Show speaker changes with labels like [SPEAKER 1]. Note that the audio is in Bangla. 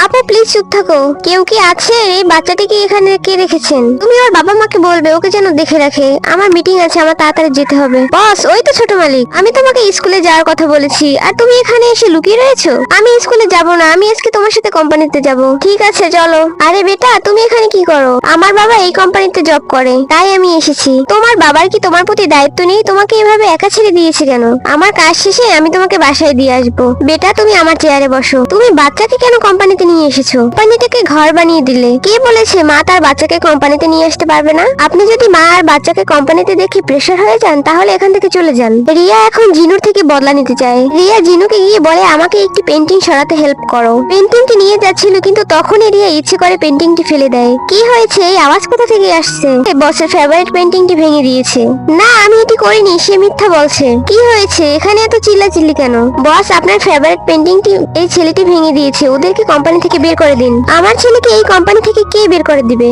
[SPEAKER 1] আপু প্লিজ চুপ থাকো। কেউ কি আছে? এই বাচ্চাটিকে এখানে কে রেখেছেন? তুমি ওর বাবা মাকে বলবে ওকে যেন দেখে রাখে। আমার মিটিং আছে, আমার তাড়াতাড়ি যেতে হবে। বস, ওই তো ছোট মালিক। আমি তোমাকে স্কুলে যাওয়ার কথা বলেছি আর তুমি এখানে এসে লুকিয়ে রয়েছো। আমি স্কুলে যাব না, আমি আজকে তোমার সাথে কোম্পানিতে যাব। ঠিক আছে চলো। আরে বেটা, তুমি এখানে কি করো? আমার বাবা এই কোম্পানিতে জব করে, তাই আমি এসেছি। তোমার বাবার কি তোমার প্রতি দায়িত্ব নেই? তোমাকে এভাবে একা ছেড়ে দিয়েছে কেন? আমার কাজ শেষে আমি তোমাকে বাসায় দিয়ে আসবো। বেটা, তুমি আমার চেয়ারে বসো। তুমি বাচ্চাকে কেন কোম্পানিতে নিয়ে এসেছো? কোম্পানিটাকে ঘর বানিয়ে দিলে। কে বলেছে মা তার বাচ্চাকে কোম্পানিতে নিয়ে আসতে পারবে না? আপনি যদি মা আর বাচ্চাকে কোম্পানিতে দেখে প্রেশার হয়ে যান তাহলে এখান থেকে চলে যান। রিয়া এখন জিনুর থেকে বদলা নিতে চায়। রিয়া জিনুকে গিয়ে বলে আমাকে একটি পেন্টিং সরাতে হেল্প করো। পেন্টিংটি নিয়ে যাচ্ছিল কিন্তু তখনই রিয়া ইচ্ছে করে পেন্টিংটি ফেলে দেয়। কি হয়েছে? এই আওয়াজ কোথা থেকে আসছে? বসের ফেভারিট পেন্টিংটি ভেঙে দিয়েছে। না, আমি এটি করিনি, সে মিথ্যা বলছে। কি হয়েছে? এখানে এত চিল্লাচিল্লি কেন? বস, আপনার ফেভারিট পেন্টিংটি এই ছেলেটি ভেঙে দিয়েছে। ওদেরকে কোম্পানি থেকে বের করে দিন। আমার ছেলেকে এই কোম্পানি থেকে কে বের করে দিবে?